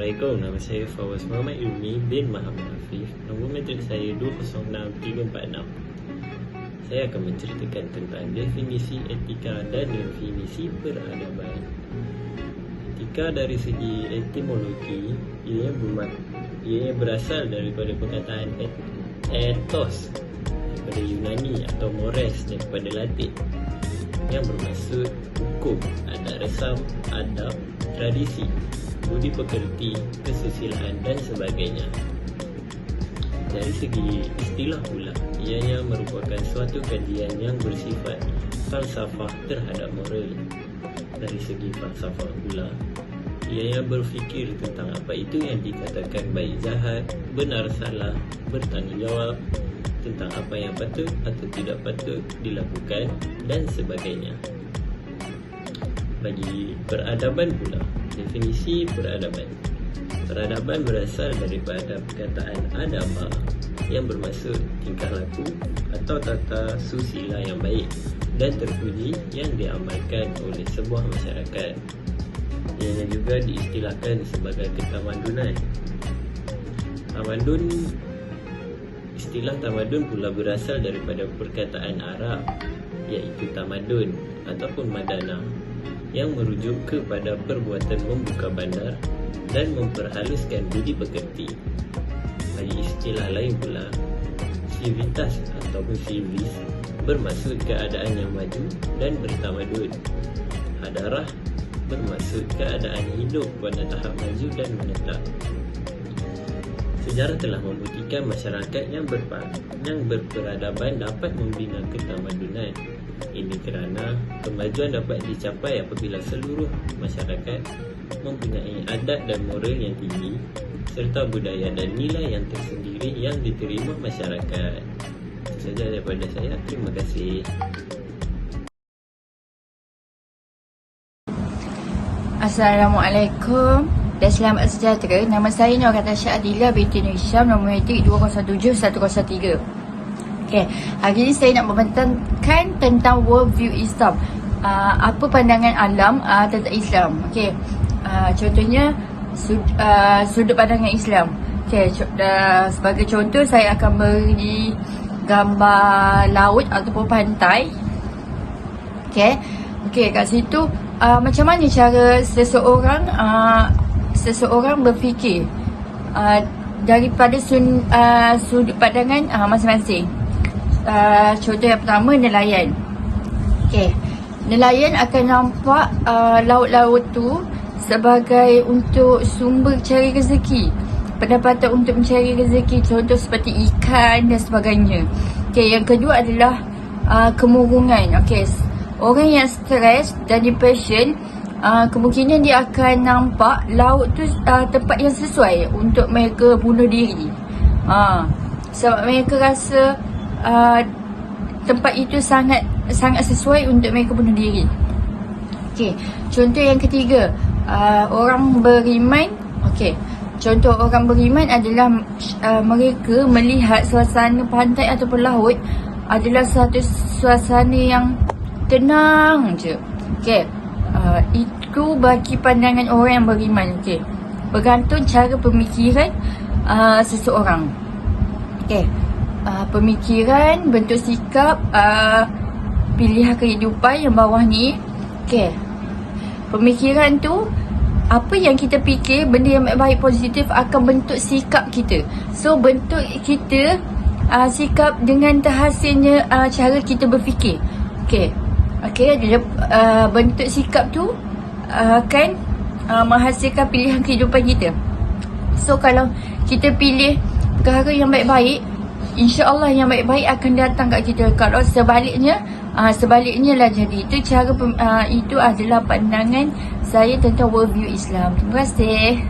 Assalamualaikum, nama saya Fawaz Muhammad Ilmi bin Muhammad Afif. Nombor metrik saya 206346. Saya akan menceritakan tentang definisi etika dan definisi peradaban. Etika dari segi etimologi, ia berasal daripada perkataan ethos daripada Yunani atau mores daripada Latin yang bermaksud hukum, adat resam, adab, tradisi, budi pekerti, kesusilaan dan sebagainya. Dari segi istilah pula, ianya merupakan suatu kajian yang bersifat falsafah terhadap moral. Dari segi falsafah pula, ianya berfikir tentang apa itu yang dikatakan baik jahat, benar salah, bertanggungjawab, tentang apa yang patut atau tidak patut dilakukan dan sebagainya. Bagi peradaban pula, definisi peradaban. Peradaban berasal daripada perkataan adaba yang bermaksud tingkah laku atau tata susila yang baik dan terpuji yang diamalkan oleh sebuah masyarakat. Ianya juga diistilahkan sebagai ketamadunan. Istilah tamadun pula berasal daripada perkataan Arab iaitu tamadun ataupun madana yang merujuk kepada perbuatan membuka bandar dan memperhaluskan budi pekerti. Bagi istilah lain pula, civitas ataupun civis bermaksud keadaan yang maju dan bertamadun. Hadarah bermaksud keadaan hidup pada tahap maju dan menetap. Sejarah telah membuktikan masyarakat yang berperadaban dapat membina ketamadunan. Ini kerana kemajuan dapat dicapai apabila seluruh masyarakat mempunyai adat dan moral yang tinggi serta budaya dan nilai yang tersendiri yang diterima masyarakat. Itu saja daripada saya. Terima kasih. Assalamualaikum dan selamat sejahtera. Nama saya Nur Katasha Adila binti Nur Hisham, nombor metrik 217103. Okay, hari ini saya nak membentangkan tentang worldview Islam. Apa pandangan alam tentang Islam. Okay, contohnya sudut pandangan Islam. Okay, sebagai contoh saya akan beri gambar laut ataupun pantai. Okay, kat situ macam mana cara seseorang berfikir daripada sudut pandangan masing-masing. Contoh yang pertama, nelayan. Okay, nelayan akan nampak laut-laut tu sebagai untuk sumber cari rezeki, pendapatan untuk mencari rezeki, contoh seperti ikan dan sebagainya. Okay, yang kedua adalah kemurungan. Okay, orang yang stres dan depression, kemungkinan dia akan nampak laut tu tempat yang sesuai untuk mereka bunuh diri. Sebab mereka rasa tempat itu sangat sesuai untuk mereka bunuh diri. Okey, contoh yang ketiga, orang beriman. Okey, contoh orang beriman adalah mereka melihat suasana pantai ataupun laut adalah satu suasana yang tenang je. Okey, itu bagi pandangan orang yang beriman. Okey, bergantung cara pemikiran seseorang. Okey, pemikiran, bentuk sikap, pilihan kehidupan yang bawah ni. Okey, pemikiran tu, apa yang kita fikir, benda yang baik positif akan bentuk sikap kita. So bentuk kita sikap dengan terhasilnya cara kita berfikir. Okey, bentuk sikap tu akan menghasilkan pilihan kehidupan kita. So kalau kita pilih perkara yang baik-baik, insya-Allah yang baik-baik akan datang kat kita. Kalau sebaliknya lah jadi. Itu itu adalah pandangan saya tentang worldview Islam. Terima kasih.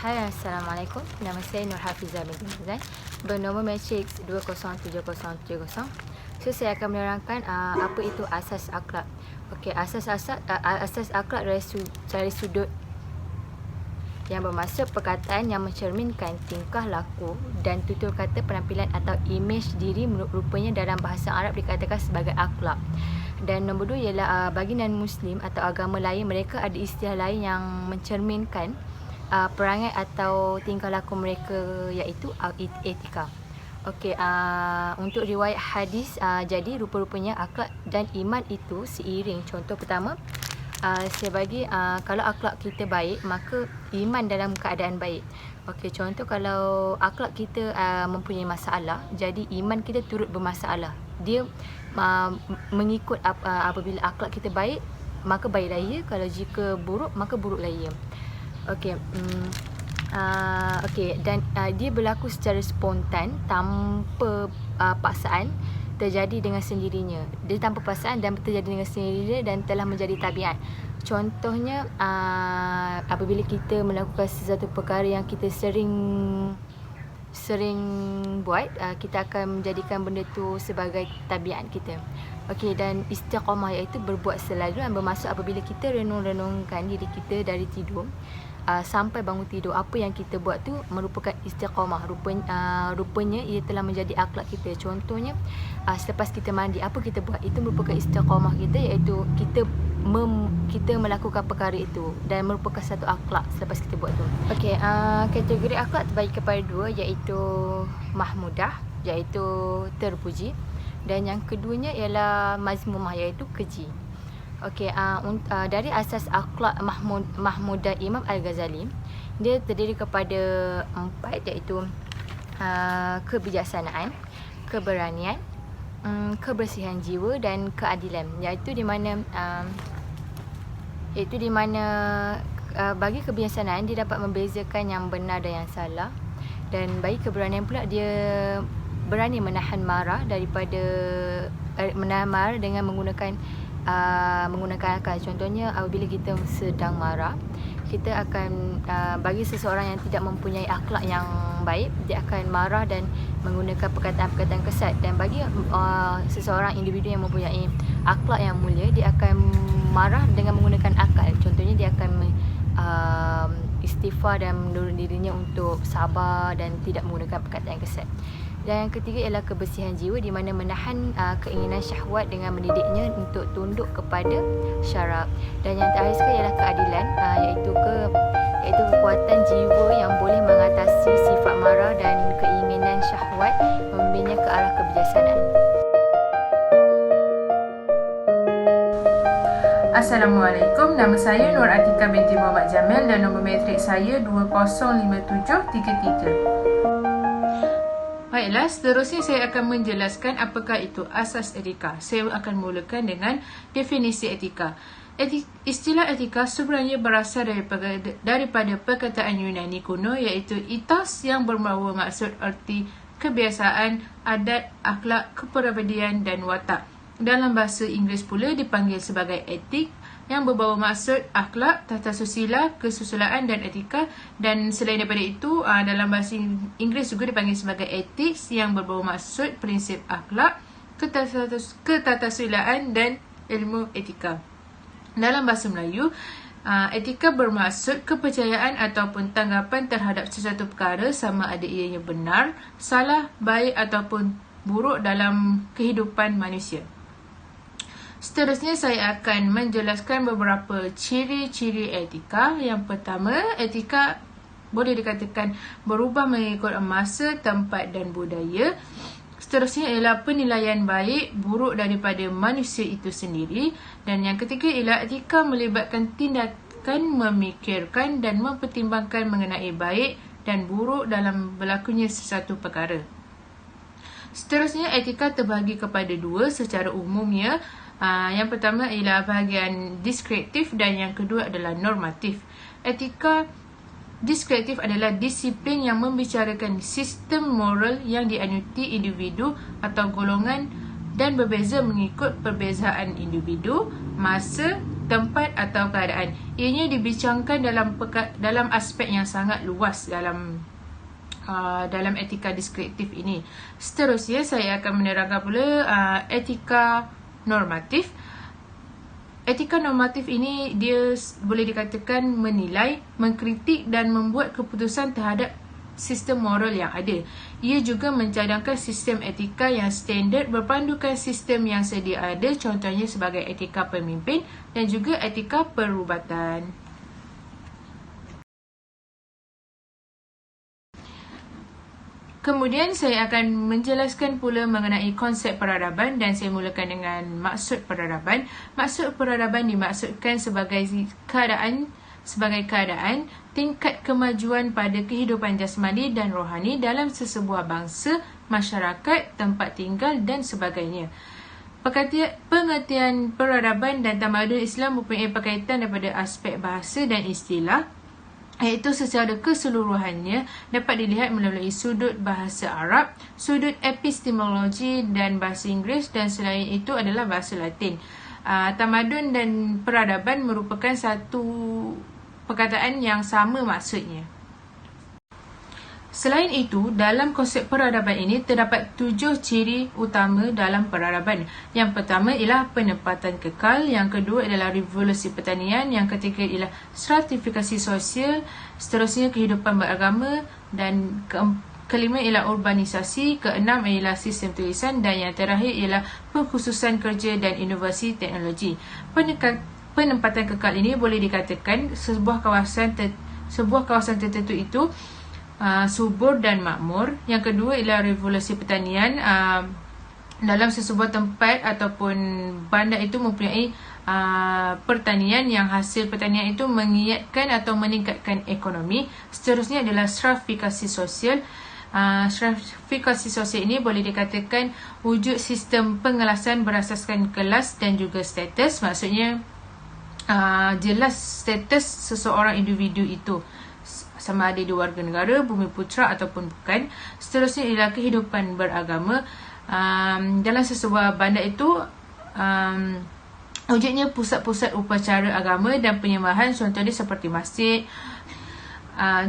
Hai, Assalamualaikum. Nama saya Nur Hafizah binti Mazan, bernombor matriks 207070. So saya akan menerangkan apa itu asas akhlak. Okey, asas akhlak dari sudut yang bermaksud perkataan yang mencerminkan tingkah laku dan tutur kata, penampilan atau imej diri rupanya dalam bahasa Arab dikatakan sebagai akhlak. Dan nombor 2 ialah bagi non-Muslim atau agama lain, mereka ada istilah lain yang mencerminkan perangai atau tingkah laku mereka, iaitu etika. Okey, untuk riwayat hadis, jadi rupa-rupanya akhlak dan iman itu seiring. Contoh pertama, saya bagi kalau akhlak kita baik, maka iman dalam keadaan baik. Okey, contoh kalau akhlak kita mempunyai masalah, jadi iman kita turut bermasalah. Dia mengikut apabila akhlak kita baik, maka baiklah ia. Kalau jika buruk, maka buruklah ia. Okey, dan dia berlaku secara spontan tanpa paksaan, terjadi dengan sendirinya. Dia tanpa paksaan dan terjadi dengan sendirinya dan telah menjadi tabiat. Contohnya, apabila kita melakukan sesuatu perkara yang kita sering buat, kita akan menjadikan benda tu sebagai tabiat kita. Okey, dan istiqamah iaitu berbuat selalu, dan bermaksud apabila kita renung-renungkan diri kita dari tidur sampai bangun tidur, apa yang kita buat tu merupakan istiqamah. Rupanya ia telah menjadi akhlak kita. Contohnya, selepas kita mandi, apa kita buat, itu merupakan istiqamah kita, iaitu kita melakukan perkara itu dan merupakan satu akhlak selepas kita buat tu. Okey, kategori akhlak terbagi kepada 2, iaitu mahmudah, iaitu terpuji, dan yang keduanya ialah mazmumah, iaitu keji. Okey, dari asas akhlak mahmudah Imam Al-Ghazali, dia terdiri kepada 4, iaitu kebijaksanaan, keberanian, kebersihan jiwa dan keadilan, iaitu di mana bagi kebijaksanaan dia dapat membezakan yang benar dan yang salah, dan bagi keberanian pula dia berani menahan marah dengan menggunakan akal. Contohnya, apabila kita sedang marah, kita akan bagi seseorang yang tidak mempunyai akhlak yang baik, dia akan marah dan menggunakan perkataan-perkataan kesat. Dan bagi seseorang individu yang mempunyai akhlak yang mulia, dia akan marah dengan menggunakan akal. Contohnya, dia akan istighfar dan mendorong dirinya untuk sabar dan tidak menggunakan perkataan yang kesat. Dan yang ketiga ialah kebersihan jiwa, di mana menahan keinginan syahwat dengan mendidiknya untuk tunduk kepada syarak. Dan yang terakhir sekali ialah keadilan, iaitu kekuatan jiwa yang boleh mengatasi sifat marah dan keinginan syahwat, membimbingnya ke arah kebijaksanaan. Assalamualaikum, nama saya Nur Atika binti Muhammad Jamil dan nombor matrik saya 205733. Baiklah, seterusnya saya akan menjelaskan apakah itu asas etika. Saya akan mulakan dengan definisi etika. Istilah etika sebenarnya berasal daripada perkataan Yunani kuno, iaitu ethos, yang bermaksud maksud erti kebiasaan, adat, akhlak, kepribadian dan watak. Dalam bahasa Inggeris pula dipanggil sebagai etik, yang berbawa maksud akhlak, tata susila, kesusilaan dan etika. Dan selain daripada itu, dalam bahasa Inggeris juga dipanggil sebagai ethics, yang berbawa maksud prinsip akhlak, ketatasusilaan dan ilmu etika. Dalam bahasa Melayu, etika bermaksud kepercayaan ataupun tanggapan terhadap sesuatu perkara, sama ada ianya benar, salah, baik ataupun buruk dalam kehidupan manusia. Seterusnya saya akan menjelaskan beberapa ciri-ciri etika. Yang pertama, etika boleh dikatakan berubah mengikut masa, tempat dan budaya. Seterusnya ialah penilaian baik, buruk daripada manusia itu sendiri. Dan yang ketiga ialah etika melibatkan tindakan memikirkan dan mempertimbangkan mengenai baik dan buruk dalam berlakunya sesuatu perkara. Seterusnya, etika terbahagi kepada 2 secara umumnya. Yang pertama ialah bahagian deskriptif dan yang kedua adalah normatif. Etika deskriptif adalah disiplin yang membicarakan sistem moral yang dianuti individu atau golongan dan berbeza mengikut perbezaan individu, masa, tempat atau keadaan. Ianya dibincangkan dalam aspek yang sangat luas dalam etika deskriptif ini. Seterusnya saya akan menerangkan pula etika normatif. Etika normatif ini dia boleh dikatakan menilai, mengkritik dan membuat keputusan terhadap sistem moral yang ada. Ia juga mencadangkan sistem etika yang standard berpandukan sistem yang sedia ada, contohnya sebagai etika pemimpin dan juga etika perubatan. Kemudian saya akan menjelaskan pula mengenai konsep peradaban dan saya mulakan dengan maksud peradaban. Maksud peradaban dimaksudkan sebagai keadaan, tingkat kemajuan pada kehidupan jasmani dan rohani dalam sesebuah bangsa, masyarakat, tempat tinggal dan sebagainya. Pengertian peradaban dan tamadun Islam mempunyai berkaitan daripada aspek bahasa dan istilah, iaitu secara keseluruhannya dapat dilihat melalui sudut bahasa Arab, sudut epistemologi dan bahasa Inggeris, dan selain itu adalah bahasa Latin. Tamadun dan peradaban merupakan satu perkataan yang sama maksudnya. Selain itu, dalam konsep peradaban ini terdapat 7 ciri utama dalam peradaban. Yang pertama ialah penempatan kekal, yang kedua adalah revolusi pertanian, yang ketiga ialah stratifikasi sosial, seterusnya kehidupan beragama, dan kelima ialah urbanisasi, keenam ialah sistem tulisan, dan yang terakhir ialah pengkhususan kerja dan inovasi teknologi. Penempatan kekal ini boleh dikatakan sebuah kawasan tertentu itu subur dan makmur. Yang kedua ialah revolusi pertanian. Dalam sesebuah tempat ataupun bandar itu mempunyai pertanian yang hasil pertanian itu mengiatkan atau meningkatkan ekonomi. Seterusnya adalah stratifikasi sosial. Stratifikasi sosial ini boleh dikatakan wujud sistem pengelasan berasaskan kelas dan juga status. Maksudnya jelas status seseorang individu itu, sama ada di warga negara, bumi putera ataupun bukan. Seterusnya ialah kehidupan beragama. Dalam sesebuah bandar itu wujudnya pusat-pusat upacara agama dan penyembahan, contohnya seperti masjid.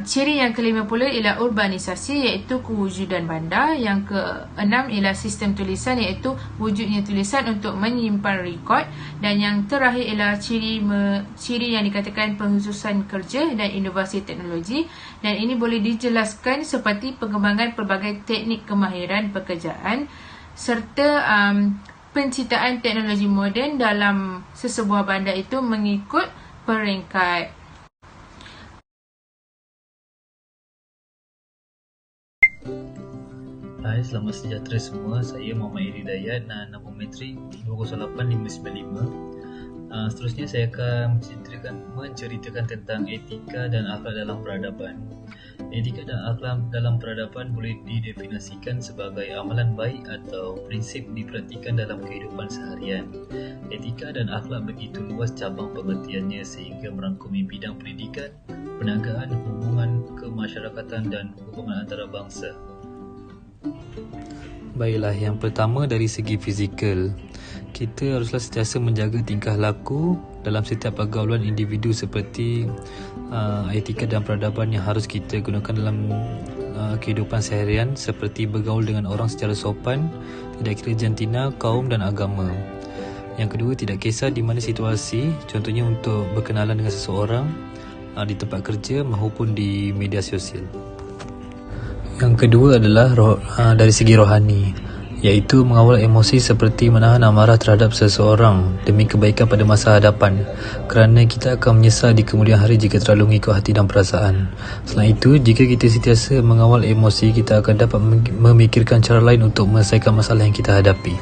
Ciri yang kelima pula ialah urbanisasi, iaitu kewujudan bandar. Yang keenam ialah sistem tulisan, iaitu wujudnya tulisan untuk menyimpan rekod. Dan yang terakhir ialah ciri yang dikatakan pengkhususan kerja dan inovasi teknologi. Dan ini boleh dijelaskan seperti pengembangan pelbagai teknik kemahiran pekerjaan serta penciptaan teknologi moden dalam sesebuah bandar itu mengikut peringkat. Hai, selamat sejahtera semua. Saya Muhammad Iri Dayat, nombor metrik 208555. Seterusnya saya akan menceritakan tentang etika dan akhlak dalam peradaban. Etika dan akhlak dalam peradaban boleh didefinisikan sebagai amalan baik atau prinsip diperhatikan dalam kehidupan seharian. Etika dan akhlak begitu luas cabang pengertiannya sehingga merangkumi bidang pendidikan, perniagaan, hubungan kemasyarakatan dan hubungan antarabangsa. Baiklah, yang pertama dari segi fizikal. Kita haruslah sentiasa menjaga tingkah laku dalam setiap pergaulan individu seperti etika dan peradaban yang harus kita gunakan dalam kehidupan seharian, seperti bergaul dengan orang secara sopan, tidak kira jantina, kaum dan agama. Yang kedua, tidak kisah di mana situasi, contohnya untuk berkenalan dengan seseorang di tempat kerja maupun di media sosial. Yang kedua adalah dari segi rohani, iaitu mengawal emosi seperti menahan amarah terhadap seseorang demi kebaikan pada masa hadapan, kerana kita akan menyesal di kemudian hari jika terlalu mengikut hati dan perasaan. Selain itu, jika kita sentiasa mengawal emosi, kita akan dapat memikirkan cara lain untuk menyelesaikan masalah yang kita hadapi.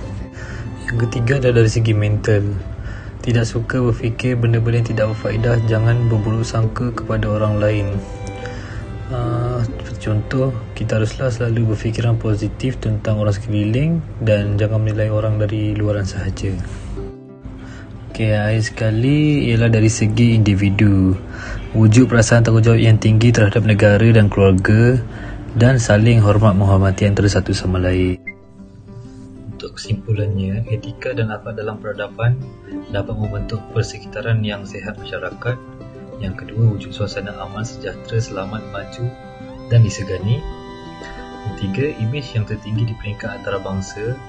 Yang ketiga adalah dari segi mental. Tidak suka berfikir benda-benda yang tidak berfaedah, jangan berburuk sangka kepada orang lain. Contoh, kita haruslah selalu berfikiran positif tentang orang sekeliling dan jangan menilai orang dari luaran sahaja. Akhir sekali ialah dari segi individu. Wujud perasaan tanggungjawab yang tinggi terhadap negara dan keluarga dan saling hormat menghormati antara satu sama lain. Untuk kesimpulannya, etika dan akhlak dalam peradaban dapat membentuk persekitaran yang sihat masyarakat. Yang kedua, wujud suasana aman, sejahtera, selamat, maju dan disegani. Yang tiga, imej yang tertinggi di peringkat antarabangsa.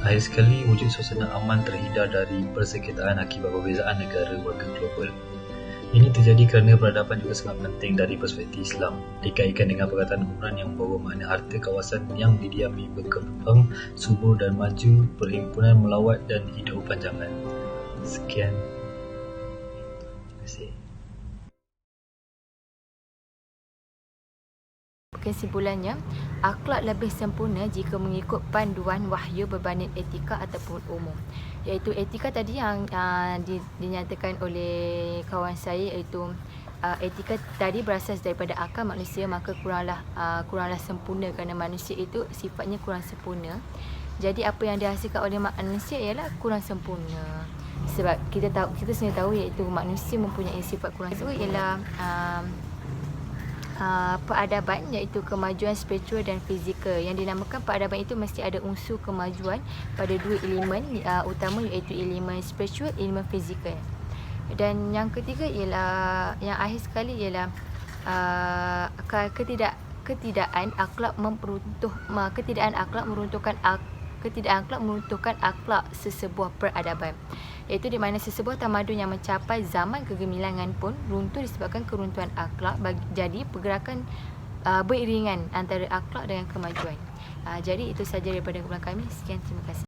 Akhir sekali, wujud suasana aman terhindar dari persekitaran akibat perbezaan negara warga global. Ini terjadi kerana peradaban juga sangat penting dari perspektif Islam, dikaitkan dengan perkataan Quran yang membawa makna harta kawasan yang didiami, berkembang, subur dan maju, perhimpunan melawat dan hidup panjangan. Sekian. Terima kasih. Kesimpulannya, akhlak lebih sempurna jika mengikut panduan wahyu berbanding etika ataupun umum. Iaitu etika tadi yang dinyatakan oleh kawan saya, iaitu etika tadi berasas daripada akal manusia, maka kuranglah sempurna kerana manusia itu sifatnya kurang sempurna. Jadi apa yang dihasilkan oleh manusia ialah kurang sempurna. Sebab kita sebenarnya tahu iaitu manusia mempunyai sifat kurang sempurna ialah peradaban, iaitu kemajuan spiritual dan fizikal. Yang dinamakan peradaban itu mesti ada unsur kemajuan pada dua elemen utama, iaitu elemen spiritual, elemen fizikal. Dan yang ketiga ialah, yang akhir sekali ialah ketidakan akhlak meruntuhkan akhlak sesebuah peradaban, iaitu di mana sesebuah tamadun yang mencapai zaman kegemilangan pun runtuh disebabkan keruntuhan akhlak. Jadi pergerakan beriringan antara akhlak dengan kemajuan. Jadi itu sahaja daripada kumpulan kami. Sekian, terima kasih.